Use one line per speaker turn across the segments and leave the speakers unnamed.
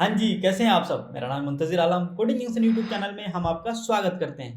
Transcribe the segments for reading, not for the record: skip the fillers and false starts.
हाँ जी, कैसे हैं आप सब? मेरा नाम मुंतज़िर आलम, कोडिंग जंक्शन यूट्यूब चैनल में हम आपका स्वागत करते हैं।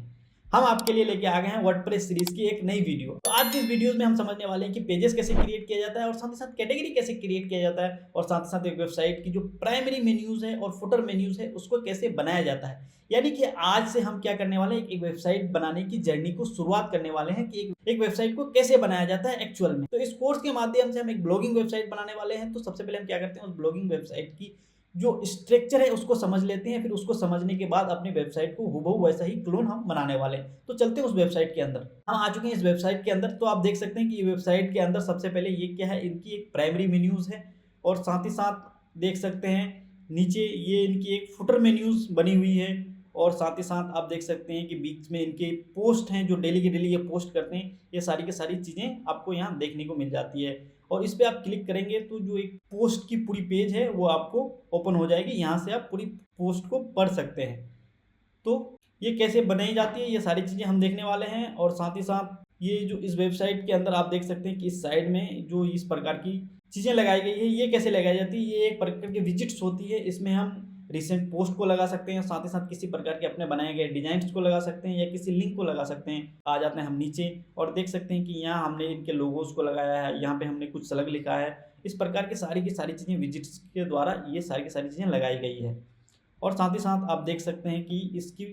हम आपके लिए लेके आ गए हैं वर्डप्रेस सीरीज़ की एक नई वीडियो। तो आज की इस वीडियोज़ में हम समझने वाले हैं कि पेजेस कैसे क्रिएट किया जाता है और साथ ही साथ कैटेगरी कैसे क्रिएट किया जाता है और साथ ही साथ एक वेबसाइट की जो प्राइमरी मेन्यूज़ है और फुटर मेन्यूज़ है, उसको कैसे बनाया जाता है। यानी कि आज से हम क्या करने वाले हैं, एक वेबसाइट बनाने की जर्नी को शुरुआत करने वाले हैं कि एक वेबसाइट को कैसे बनाया जाता है एक्चुअल में। तो इस कोर्स के माध्यम से हम एक ब्लॉगिंग वेबसाइट बनाने वाले हैं। तो सबसे पहले हम क्या करते हैं, उस ब्लॉगिंग वेबसाइट की जो स्ट्रक्चर है उसको समझ लेते हैं, फिर उसको समझने के बाद अपनी वेबसाइट को हूबहू वैसा ही क्लोन हम बनाने वाले हैं। तो चलते हैं उस वेबसाइट के अंदर। हम आ चुके हैं इस वेबसाइट के अंदर। तो आप देख सकते हैं कि ये वेबसाइट के अंदर सबसे पहले ये क्या है, इनकी एक प्राइमरी मेन्यूज़ है और साथ ही साथ देख सकते हैं नीचे ये इनकी एक फुटर मेन्यूज़ बनी हुई है और साथ ही साथ आप देख सकते हैं कि बीच में इनके पोस्ट हैं जो डेली के डेली ये पोस्ट करते हैं। ये सारी की सारी चीज़ें आपको यहाँ देखने को मिल जाती है और इस पे आप क्लिक करेंगे तो जो एक पोस्ट की पूरी पेज है वो आपको ओपन हो जाएगी। यहाँ से आप पूरी पोस्ट को पढ़ सकते हैं। तो ये कैसे बनाई जाती है, ये सारी चीज़ें हम देखने वाले हैं और साथ ही साथ ये जो इस वेबसाइट के अंदर आप देख सकते हैं कि इस साइड में जो इस प्रकार की चीज़ें लगाई गई है, ये कैसे लगाई जाती है, ये एक प्रकार की विजिट्स होती है। इसमें हम रिसेंट पोस्ट को लगा सकते हैं, साथ ही साथ किसी प्रकार के अपने बनाए गए डिज़ाइन्स को लगा सकते हैं या किसी लिंक को लगा सकते हैं। आ जाते हैं हम नीचे और देख सकते हैं कि यहाँ हमने इनके लोगोज़ को लगाया है, यहाँ पे हमने कुछ अलग लिखा है। इस प्रकार की सारी चीज़ें विजिट्स के द्वारा ये सारी की सारी चीज़ें लगाई गई है। और साथ ही साथ आप देख सकते हैं कि इसकी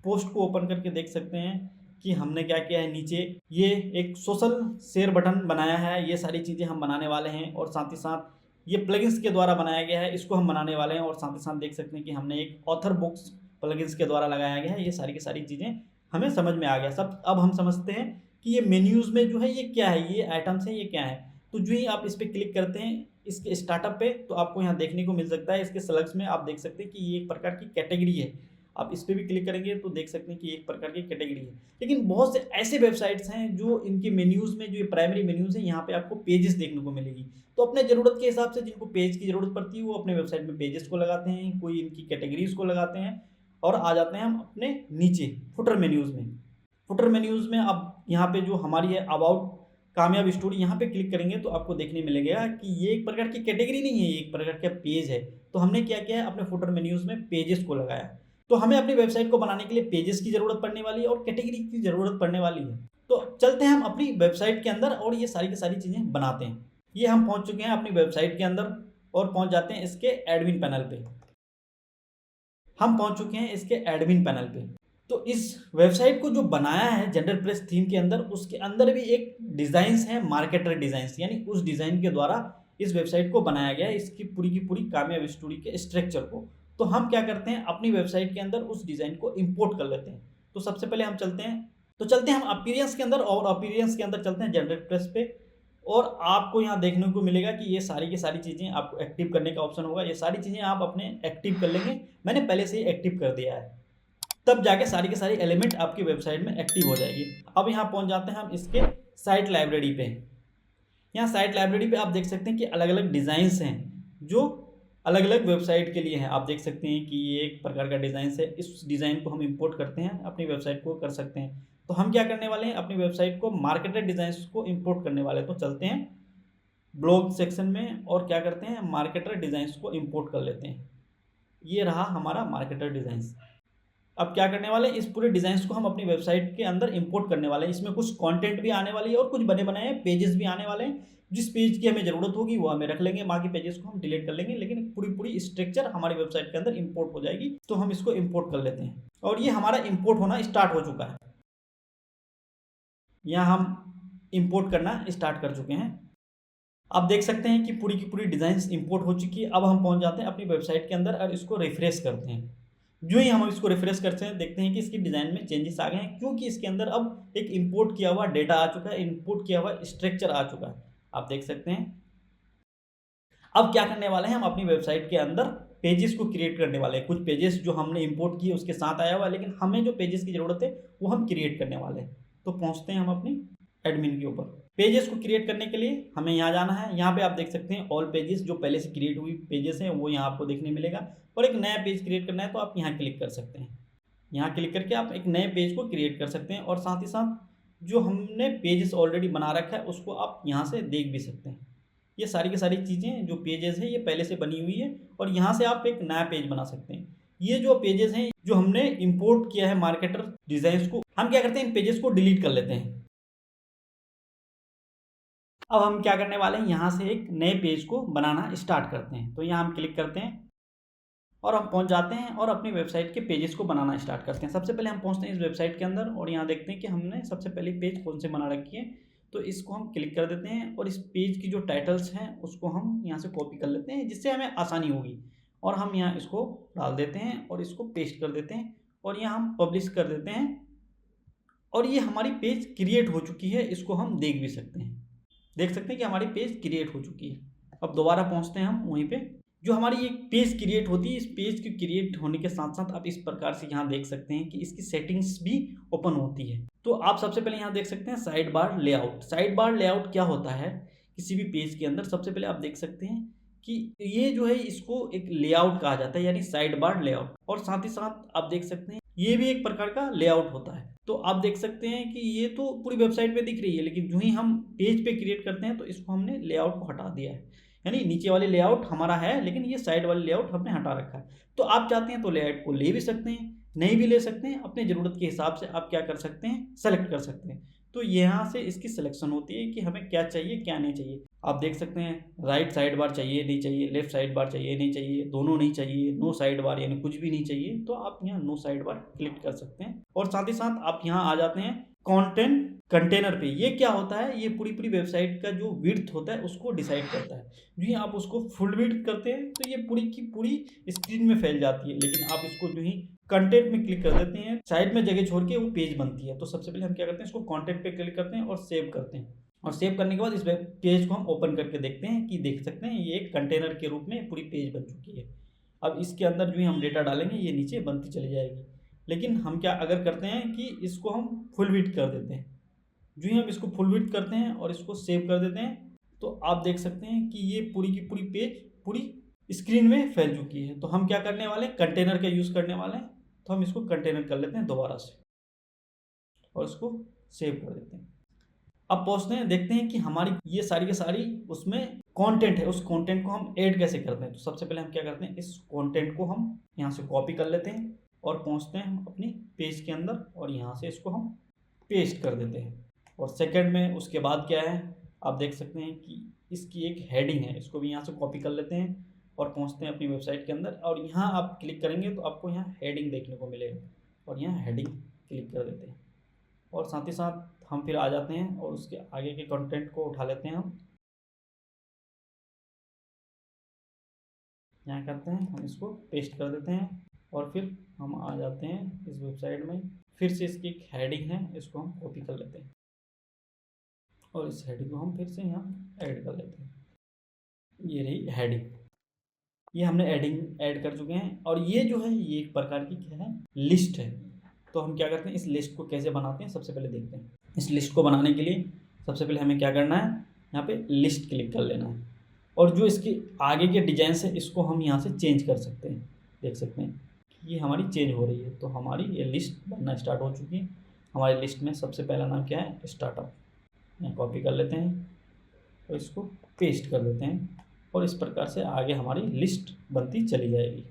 पोस्ट को ओपन करके देख सकते हैं कि हमने क्या किया है। नीचे ये एक सोशल शेयर बटन बनाया है, ये सारी चीज़ें हम बनाने वाले हैं और साथ ही साथ ये प्लगइन्स के द्वारा बनाया गया है, इसको हम बनाने वाले हैं और साथ ही साथ देख सकते हैं कि हमने एक ऑथर बुक्स प्लगइन्स के द्वारा लगाया गया है। ये सारी की सारी चीज़ें हमें समझ में आ गया सब। अब हम समझते हैं कि ये मेन्यूज़ में जो है ये क्या है, ये आइटम्स हैं, ये क्या है। तो जो ही आप इस पे क्लिक करते हैं इसके स्टार्टअप पे, तो आपको यहाँ देखने को मिल सकता है इसके स्लग्स में आप देख सकते हैं कि ये एक प्रकार की कैटेगरी है। आप इस पे भी क्लिक करेंगे तो देख सकते हैं कि एक प्रकार की कैटेगरी है। लेकिन बहुत से ऐसे वेबसाइट्स हैं जो इनके मेन्यूज़ में जो ये प्राइमरी मेन्यूज़ हैं, यहाँ पे आपको पेजेस देखने को मिलेगी। तो अपने ज़रूरत के हिसाब से जिनको पेज की ज़रूरत पड़ती है वो अपने वेबसाइट में पेजेस को लगाते हैं, कोई इनकी कैटेगरीज़ को लगाते हैं और आ जाते हैं हम अपने नीचे फुटर मेन्यूज़ में। फुटर मेन्यूज़ में अब यहाँ पे जो हमारी है अबाउट कामयाब स्टोरी, यहाँ पे क्लिक करेंगे तो आपको देखने मिलेगा कि ये एक प्रकार की कैटेगरी नहीं है, ये एक प्रकार का पेज है। तो हमने क्या किया है, अपने फुटर मेन्यूज़ में पेजेस को लगाया। तो हमें अपनी वेबसाइट को बनाने के लिए पेजेस की ज़रूरत पड़ने वाली है और कैटेगरी की ज़रूरत पड़ने वाली है। तो चलते हैं हम अपनी वेबसाइट के अंदर और ये सारी की सारी चीज़ें बनाते हैं। ये हम पहुँच चुके हैं अपनी वेबसाइट के अंदर और पहुँच जाते हैं इसके एडमिन पैनल पे। हम पहुँच चुके हैं इसके एडमिन पैनल पे। तो इस वेबसाइट को जो बनाया है जेंडरप्रेस थीम के अंदर, उसके अंदर भी एक डिज़ाइन्स है मार्केटर डिज़ाइन्स, यानी उस डिज़ाइन के द्वारा इस वेबसाइट को बनाया गया है, इसकी पूरी की पूरी कामयाब स्टोरी के स्ट्रक्चर को। तो हम क्या करते हैं, अपनी वेबसाइट के अंदर उस डिज़ाइन को इम्पोर्ट कर लेते हैं। तो सबसे पहले हम चलते हैं हम अपीयरेंस के अंदर और अपीयरेंस के अंदर चलते हैं जेंडरप्रेस पे और आपको यहाँ देखने को मिलेगा कि ये सारी की सारी चीज़ें आपको एक्टिव करने का ऑप्शन होगा। ये सारी चीज़ें आप अपने एक्टिव कर लेंगे। मैंने पहले से ही एक्टिव कर दिया है। तब जाके सारी के सारी एलिमेंट आपकी वेबसाइट में एक्टिव हो जाएगी। अब यहाँ पहुँच जाते हैं हम इसके साइट लाइब्रेरी पे। यहाँ साइट लाइब्रेरी पे आप देख सकते हैं कि अलग-अलग डिज़ाइन्स हैं, जो अलग-अलग वेबसाइट के लिए हैं। आप देख सकते हैं कि ये एक प्रकार का डिज़ाइन्स है। इस डिज़ाइन को हम इम्पोर्ट करते हैं, अपनी वेबसाइट को कर सकते हैं। तो हम क्या करने वाले हैं, अपनी वेबसाइट को मार्केटेड डिज़ाइन्स को इम्पोर्ट करने वाले हैं। तो चलते हैं ब्लॉग सेक्शन में और क्या करते हैं, मार्केटर डिज़ाइन्स को इम्पोर्ट कर लेते हैं। ये रहा हमारा मार्केटर डिज़ाइन्स। अब क्या करने वाले हैं, इस पूरे डिज़ाइन्स को हम अपनी वेबसाइट के अंदर इंपोर्ट करने वाले हैं। इसमें कुछ कंटेंट भी आने वाली है और कुछ बने-बनाए पेजेस भी आने वाले हैं। जिस पेज की हमें ज़रूरत होगी वो हमें रख लेंगे, बाकी पेजेस को हम डिलीट कर लेंगे, लेकिन पूरी-पूरी स्ट्रक्चर हमारी वेबसाइट के अंदर इंपोर्ट हो जाएगी। तो हम इसको इंपोर्ट कर लेते हैं और ये हमारा इंपोर्ट होना स्टार्ट हो चुका है। यहाँ हम इंपोर्ट करना स्टार्ट कर चुके हैं। आप देख सकते हैं कि पूरी की पूरी डिज़ाइन्स इंपोर्ट हो चुकी है। अब हम पहुँच जाते हैं अपनी वेबसाइट के अंदर और इसको रिफ्रेश करते हैं। जो ही हम इसको रिफ्रेश करते हैं, देखते हैं कि इसकी डिज़ाइन में चेंजेस आ गए हैं, क्योंकि इसके अंदर अब एक इंपोर्ट किया हुआ डेटा आ चुका है, इंपोर्ट किया हुआ स्ट्रक्चर आ चुका है। आप देख सकते हैं। अब क्या करने वाले हैं, हम अपनी वेबसाइट के अंदर पेजेस को क्रिएट करने वाले हैं। कुछ पेजेस जो हमने इंपोर्ट किए उसके साथ आया हुआ है, लेकिन हमें जो पेजेस की ज़रूरत है वो हम क्रिएट करने वाले हैं। तो पहुँचते हैं हम अपनी एडमिन के ऊपर। पेजेस को क्रिएट करने के लिए हमें यहाँ जाना है। यहाँ पे आप देख सकते हैं ऑल पेजेस, जो पहले से क्रिएट हुई पेजेस हैं वो यहाँ आपको देखने मिलेगा और एक नया पेज क्रिएट करना है तो आप यहाँ क्लिक कर सकते हैं। यहाँ क्लिक करके आप एक नए पेज को क्रिएट कर सकते हैं और साथ ही साथ जो हमने पेजेस ऑलरेडी बना रखा है उसको आप यहाँ से देख भी सकते हैं। ये सारी की सारी चीज़ें जो पेजेस हैं ये पहले से बनी हुई है और यहाँ से आप एक नया पेज बना सकते हैं। ये जो पेजेस हैं जो हमने इंपोर्ट किया है मार्केटर डिज़ाइंस को, हम क्या करते हैं इन पेजेस को डिलीट कर लेते हैं। अब हम क्या करने वाले हैं, यहाँ से एक नए पेज को बनाना स्टार्ट करते हैं। तो यहाँ हम क्लिक करते हैं और हम पहुँच जाते हैं और अपनी वेबसाइट के पेजेस को बनाना स्टार्ट करते हैं। सबसे पहले हम पहुँचते हैं इस वेबसाइट के अंदर और यहाँ देखते हैं कि हमने सबसे पहले पेज कौन से बना रखी है। तो इसको हम क्लिक कर देते हैं और इस पेज की जो टाइटल्स हैं उसको हम यहाँ से कॉपी कर लेते हैं, जिससे हमें आसानी होगी। और हम यहाँ इसको डाल देते हैं और इसको पेस्ट कर देते हैं और यहाँ हम पब्लिश कर देते हैं और ये हमारी पेज क्रिएट हो चुकी है। इसको हम देख भी सकते हैं, देख सकते हैं कि हमारी पेज क्रिएट हो चुकी है। अब दोबारा पहुँचते हैं हम वहीं पे। जो हमारी एक पेज क्रिएट होती है, इस पेज के क्रिएट होने के साथ-साथ आप इस प्रकार से यहाँ देख सकते हैं कि इसकी सेटिंग्स भी ओपन होती है। तो आप सबसे पहले यहाँ देख सकते हैं side bar layout. Side bar layout क्या होता है, किसी भी पेज के अंदर सबसे पहले आप देख सकते हैं कि ये जो है इसको एक लेआउट कहा जाता है, यानी साइड बार लेआउट। और साथ ही साथ आप देख सकते हैं ये भी एक प्रकार का लेआउट होता है। तो आप देख सकते हैं कि ये तो पूरी वेबसाइट पे दिख रही है, लेकिन जो ही हम पेज पे क्रिएट करते हैं तो इसको हमने लेआउट को हटा दिया है। यानी नीचे वाले लेआउट हमारा है, लेकिन ये साइड वाले लेआउट हमने हटा रखा है। तो आप चाहते हैं तो लेआउट को ले भी सकते हैं, नहीं भी ले सकते हैं, अपने ज़रूरत के हिसाब से आप क्या कर सकते हैं, सेलेक्ट कर सकते हैं। तो यहाँ से इसकी सिलेक्शन होती है कि हमें क्या चाहिए, क्या नहीं चाहिए। आप देख सकते हैं राइट साइड बार चाहिए, नहीं चाहिए, लेफ्ट साइड बार चाहिए, नहीं चाहिए, दोनों नहीं चाहिए, नो साइड बार यानी कुछ भी नहीं चाहिए, तो आप यहाँ नो साइड बार क्लिक कर सकते हैं। और साथ ही साथ आप यहाँ आ जाते हैं कंटेंट कंटेनर पे। ये क्या होता है, ये पूरी वेबसाइट का जो विड्थ होता है उसको डिसाइड करता है। जो ही आप उसको फुल विड्थ करते हैं तो ये पूरी की पूरी स्क्रीन में फैल जाती है, लेकिन आप इसको जो ही कंटेंट में क्लिक कर देते हैं, साइड में जगह छोड़ के वो पेज बनती है। तो सबसे पहले हम क्या करते हैं, इसको कंटेंट पे क्लिक करते हैं और सेव करते हैं। और सेव करने के बाद इस पेज को हम ओपन करके देखते हैं कि देख सकते हैं ये एक कंटेनर के रूप में पूरी पेज बन चुकी है। अब इसके अंदर जो ही हम डेटा डालेंगे ये नीचे बनती चली जाएगी। लेकिन हम क्या अगर करते हैं कि इसको हम फुल विड्थ कर देते हैं। जो ही हम इसको फुल विड्थ करते हैं और इसको सेव कर देते हैं तो आप देख सकते हैं कि ये पूरी की पूरी पेज पूरी स्क्रीन में फैल चुकी है। तो हम क्या करने वाले हैं, कंटेनर का यूज़ करने वाले हैं। तो हम इसको कंटेनर कर लेते हैं दोबारा से और इसको सेव कर देते हैं। अब पहुँचते हैं, देखते हैं कि हमारी ये सारी की सारी उसमें कंटेंट है, उस कंटेंट को हम ऐड कैसे करते हैं। तो सबसे पहले हम क्या करते हैं, इस कंटेंट को हम यहाँ से कॉपी कर लेते हैं और पहुँचते हैं हम अपनी पेज के अंदर और यहाँ से इसको हम पेस्ट कर देते हैं। और सेकंड में उसके बाद क्या है, आप देख सकते हैं कि इसकी एक हेडिंग है, इसको भी यहाँ से कॉपी कर लेते हैं और पहुँचते हैं अपनी वेबसाइट के अंदर। और यहाँ आप क्लिक करेंगे तो आपको यहाँ हेडिंग देखने को मिलेगा और यहाँ हेडिंग क्लिक कर देते हैं। और साथ ही साथ हम फिर आ जाते हैं और उसके आगे के कंटेंट को उठा लेते हैं। हम यहाँ करते हैं, हम इसको पेस्ट कर देते हैं और फिर हम आ जाते हैं इस वेबसाइट में। फिर से इसकी एक हेडिंग है, इसको हम कॉपी कर लेते हैं और इस हेडिंग को हम फिर से यहाँ ऐड कर लेते हैं। ये रही हेडिंग, ये हमने हेडिंग ऐड कर चुके हैं। और ये जो है ये एक प्रकार की क्या है, लिस्ट है। तो हम क्या करते हैं, इस लिस्ट को कैसे बनाते हैं सबसे पहले देखते हैं। इस लिस्ट को बनाने के लिए सबसे पहले हमें क्या करना है, यहाँ पे लिस्ट क्लिक कर लेना है और जो इसके आगे के डिजाइन्स है इसको हम यहाँ से चेंज कर सकते हैं। देख सकते हैं ये हमारी चेंज हो रही है। तो हमारी ये लिस्ट बनना स्टार्ट हो चुकी है। हमारी लिस्ट में सबसे पहला नाम क्या है, स्टार्टअप। यहाँ कॉपी कर लेते हैं और इसको पेस्ट कर देते हैं और इस प्रकार से आगे हमारी लिस्ट बनती चली जाएगी।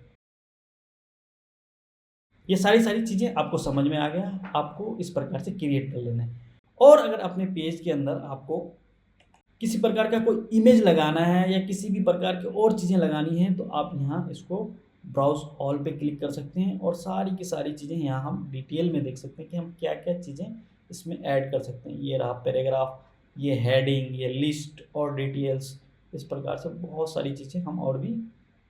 ये सारी चीज़ें आपको समझ में आ गया, आपको इस प्रकार से क्रिएट कर लेना है। और अगर अपने पेज के अंदर आपको किसी प्रकार का कोई इमेज लगाना है या किसी भी प्रकार की और चीज़ें लगानी हैं तो आप यहाँ इसको ब्राउज़ ऑल पे क्लिक कर सकते हैं और सारी की सारी चीज़ें यहाँ हम डिटेल में देख सकते हैं कि हम क्या-क्या चीज़ें इसमें ऐड कर सकते हैं। ये रहा पैराग्राफ, ये हेडिंग, ये लिस्ट और डिटेल्स। इस प्रकार से बहुत सारी चीज़ें हम और भी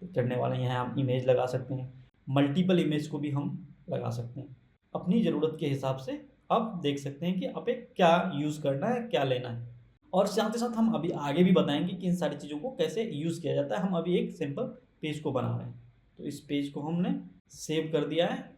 करने वाले हैं। यहाँ हम इमेज लगा सकते हैं, मल्टीपल इमेज को भी हम लगा सकते हैं। अपनी ज़रूरत के हिसाब से आप देख सकते हैं कि आपे क्या यूज़ करना है, क्या लेना है। और साथ ही साथ हम अभी आगे भी बताएँगे कि इन सारी चीज़ों को कैसे यूज़ किया जाता है। हम अभी एक सिंपल पेज को बना रहे हैं। तो इस पेज को हमने सेव कर दिया है।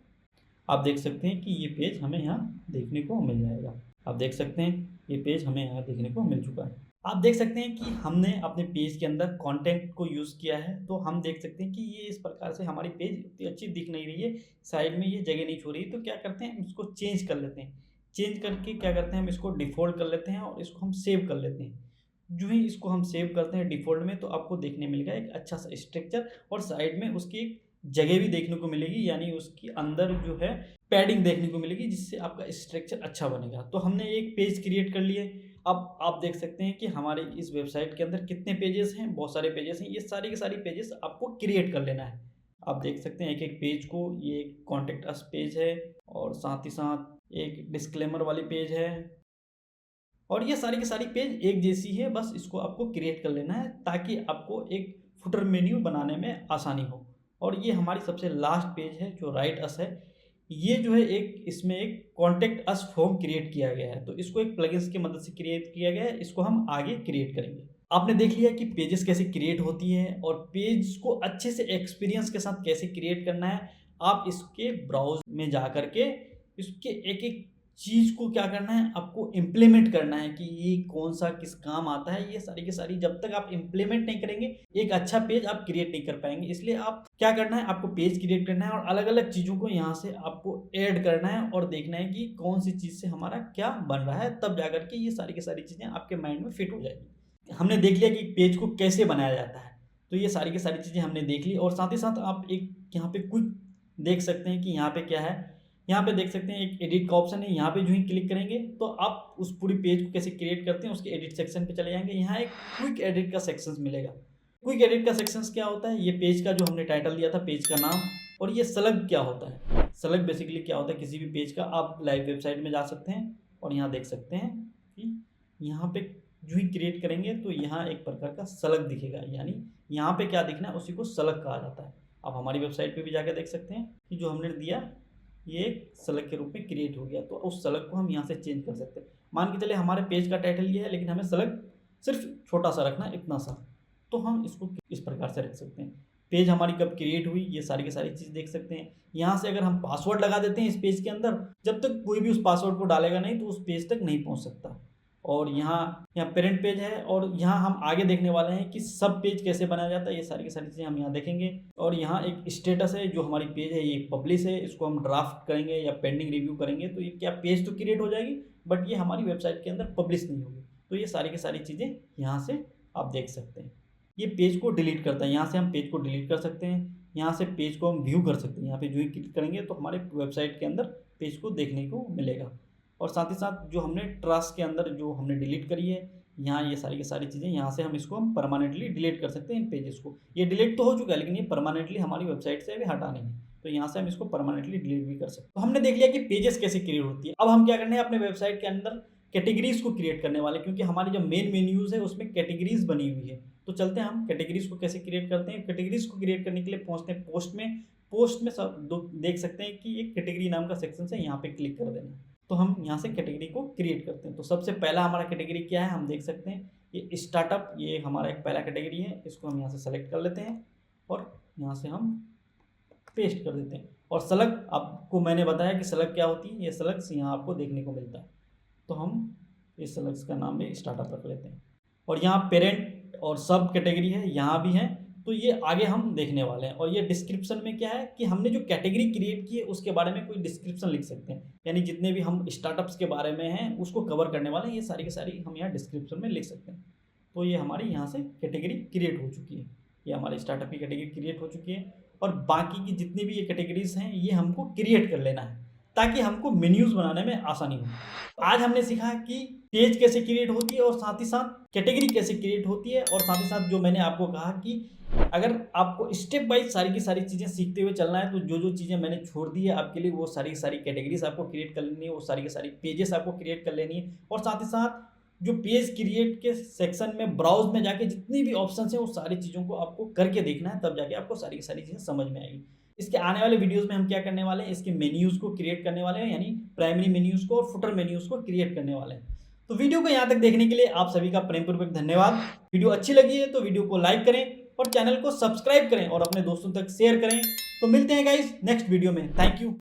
आप देख सकते हैं कि ये पेज हमें यहाँ देखने को मिल जाएगा। आप देख सकते हैं ये पेज हमें यहाँ देखने को मिल चुका है। आप देख सकते हैं कि हमने अपने पेज के अंदर कंटेंट को यूज़ किया है। तो हम देख सकते हैं कि ये इस प्रकार से हमारी पेज उतनी अच्छी दिख नहीं रही है, साइड में ये जगह नहीं छोड़ रही है। तो क्या करते हैं, इसको चेंज कर लेते हैं। चेंज करके क्या करते हैं, हम इसको डिफ़ॉल्ट कर लेते हैं और इसको हम सेव कर लेते हैं। जो ही इसको हम सेव करते हैं डिफ़ॉल्ट में, तो आपको देखने मिलेगा एक अच्छा सा स्ट्रक्चर और साइड में उसकी एक जगह भी देखने को मिलेगी, यानी उसके अंदर जो है पैडिंग देखने को मिलेगी, जिससे आपका स्ट्रक्चर अच्छा बनेगा। तो हमने एक पेज क्रिएट कर लिए। अब आप देख सकते हैं कि हमारे इस वेबसाइट के अंदर कितने पेजेस हैं, बहुत सारे पेजेस हैं। ये सारी के सारी पेजेस आपको क्रिएट कर लेना है। आप देख सकते हैं एक-एक पेज को, ये कॉन्टैक्ट अस पेज है और साथ ही साथ एक डिस्क्लेमर वाली पेज है और ये सारी की सारी पेज एक जैसी है। बस इसको आपको क्रिएट कर लेना है ताकि आपको एक फुटर मेन्यू बनाने में आसानी हो। और ये हमारी सबसे लास्ट पेज है जो राइट अस है। ये जो है एक इसमें एक कॉन्टैक्ट अस फॉर्म क्रिएट किया गया है, तो इसको एक प्लगइन्स की मदद से क्रिएट किया गया है। इसको हम आगे क्रिएट करेंगे। आपने देख लिया कि पेजेस कैसे क्रिएट होती है और पेज को अच्छे से एक्सपीरियंस के साथ कैसे क्रिएट करना है। आप इसके ब्राउज़ में जा कर के इसके एक-एक चीज़ को क्या करना है, आपको इम्प्लीमेंट करना है कि ये कौन-सा किस काम आता है। ये सारी की सारी जब तक आप इम्प्लीमेंट नहीं करेंगे, एक अच्छा पेज आप क्रिएट नहीं कर पाएँगे। इसलिए आप क्या करना है, आपको पेज क्रिएट करना है और अलग-अलग चीज़ों को यहाँ से आपको ऐड करना है और देखना है कि कौन-सी चीज़ से हमारा क्या बन रहा है, तब जाकर के ये सारी की सारी चीज़ें आपके माइंड में फिट हो जाएगी। हमने देख लिया कि पेज को कैसे बनाया जाता है, तो ये सारी की सारी चीज़ें हमने देख ली और साथ ही साथ आप एक यहाँ पे क्विक देख सकते हैं कि यहाँ पे क्या है। यहाँ पे देख सकते हैं एक एडिट का ऑप्शन है, यहाँ पे जो ही क्लिक करेंगे तो आप उस पूरी पेज को कैसे क्रिएट करते हैं उसके एडिट सेक्शन पे चले जाएँगे। यहाँ एक क्विक एडिट का सेक्शंस मिलेगा। क्विक एडिट का सेक्शंस क्या होता है, ये पेज का जो हमने टाइटल दिया था, पेज का नाम, और ये स्लग क्या होता है। स्लग बेसिकली क्या होता है, किसी भी पेज का आप लाइव वेबसाइट में जा सकते हैं और यहाँ देख सकते हैं कि यहाँ पे जो ही क्रिएट करेंगे तो यहाँ एक प्रकार का स्लग दिखेगा, यानी यहाँ पे क्या दिखना है उसी को स्लग कहा जाता है। आप हमारी वेबसाइट पे भी जाकर देख सकते हैं कि जो हमने दिया ये एक स्लग के रूप में क्रिएट हो गया। तो उस स्लग को हम यहाँ से चेंज कर सकते हैं। मान के चले हमारे पेज का टाइटल ये है, लेकिन हमें स्लग सिर्फ छोटा सा रखना है, इतना सा, तो हम इसको इस प्रकार से रख सकते हैं। पेज हमारी कब क्रिएट हुई, ये सारी की सारी चीज़ देख सकते हैं। यहाँ से अगर हम पासवर्ड लगा देते हैं इस पेज के अंदर, जब तक कोई भी उस पासवर्ड को डालेगा नहीं तो उस पेज तक नहीं पहुँच सकता। और यहाँ पेरेंट पेज है और यहाँ हम आगे देखने वाले हैं कि सब पेज कैसे बनाया जाता है। ये सारी की सारी चीज़ें हम यहाँ देखेंगे। और यहाँ एक स्टेटस है, जो हमारी पेज है ये पब्लिश है, इसको हम ड्राफ्ट करेंगे या पेंडिंग रिव्यू करेंगे तो ये क्या पेज तो क्रिएट हो जाएगी, बट ये हमारी वेबसाइट के अंदर पब्लिश नहीं होगी। तो ये सारी की सारी चीज़ें यहाँ से आप देख सकते हैं। ये पेज को डिलीट करता है, यहाँ से हम पेज को डिलीट कर सकते हैं। यहाँ से पेज को हम व्यू कर सकते हैं, यहाँ पे जो ही क्लिक करेंगे तो हमारे वेबसाइट के अंदर पेज को देखने को मिलेगा। और साथ ही साथ जो हमने ट्रस्ट के अंदर जो हमने डिलीट करी है, यहाँ ये सारी की सारी चीज़ें, यहाँ से हम इसको हम परमानेंटली डिलीट कर सकते हैं इन पेजेस को। ये डिलीट तो हो चुका है, लेकिन ये परमानेंटली हमारी वेबसाइट से अभी हटा नहीं है, तो यहाँ से हम इसको परमानेंटली डिलीट भी कर सकते हैं। तो हमने देख लिया कि पेजेस कैसे क्रिएट होती है। अब हम क्या करने हैं, अपने वेबसाइट के अंदर कैटेगरीज को क्रिएट करने वाले, क्योंकि हमारी जो मेन मेन्यूज़ है उसमें कैटेगरीज बनी हुई है। तो चलते हैं हम कैटेगरीज को कैसे क्रिएट करते हैं। कैटेगरीज को क्रिएट करने के लिए पहुँचते हैं पोस्ट में सब देख सकते हैं कि एक कैटेगरी नाम का सेक्शन है, यहाँ पे क्लिक कर देना। तो हम यहाँ से कैटेगरी को क्रिएट करते हैं। तो सबसे पहला हमारा कैटेगरी क्या है, हम देख सकते हैं ये स्टार्टअप, ये हमारा एक पहला कैटेगरी है। इसको हम यहाँ से सेलेक्ट कर लेते हैं और यहाँ से हम पेस्ट कर देते हैं। और स्लग, आपको मैंने बताया कि स्लग क्या होती है, ये स्लग्स यहाँ आपको देखने को मिलता है। तो हम इस स्लग्स का नाम भी स्टार्टअप रख लेते हैं। और यहाँ पेरेंट और सब कैटेगरी है, यहाँ भी है, तो ये आगे हम देखने वाले हैं। और ये डिस्क्रिप्शन में क्या है कि हमने जो कैटेगरी क्रिएट की है उसके बारे में कोई डिस्क्रिप्शन लिख सकते हैं, यानी जितने भी हम स्टार्टअप्स के बारे में हैं उसको कवर करने वाले हैं, ये सारी की सारी हम यहाँ डिस्क्रिप्शन में लिख सकते हैं। तो ये हमारी यहाँ से कैटेगरी क्रिएट हो चुकी है, ये हमारे स्टार्टअप की कैटेगरी क्रिएट हो चुकी है। और बाकी की जितनी भी ये कैटेगरीज हैं ये हमको क्रिएट कर लेना है ताकि हमको मेन्यूज़ बनाने में आसानी हो। आज हमने सीखा कि पेज कैसे क्रिएट होती है और साथ ही साथ कैटेगरी कैसे क्रिएट होती है। और साथ ही साथ जो मैंने आपको कहा कि अगर आपको स्टेप बाय सारी की सारी चीज़ें सीखते हुए चलना है, तो जो चीज़ें मैंने छोड़ दी है आपके लिए, वो सारी की सारी कैटेगरीज आपको क्रिएट कर लेनी है, वो सारी की सारी पेजेस आपको क्रिएट कर लेनी है। और साथ ही साथ जो पेज क्रिएट के सेक्शन में ब्राउज में जाके जितनी भी ऑप्शन है वो सारी चीज़ों को आपको करके देखना है, तब जाके आपको सारी की सारी चीज़ें समझ में आएगी। इसके आने वाले वीडियोस में हम क्या करने वाले हैं, इसके मेन्यूज़ को क्रिएट करने वाले हैं, यानी प्राइमरी मेन्यूज़ को और फुटर मेन्यूज़ को क्रिएट करने वाले हैं। तो वीडियो को यहाँ तक देखने के लिए आप सभी का प्रेमपूर्वक धन्यवाद। वीडियो अच्छी लगी है तो वीडियो को लाइक करें और चैनल को सब्सक्राइब करें और अपने दोस्तों तक शेयर करें। तो मिलते हैं गाइस नेक्स्ट वीडियो में। Thank you.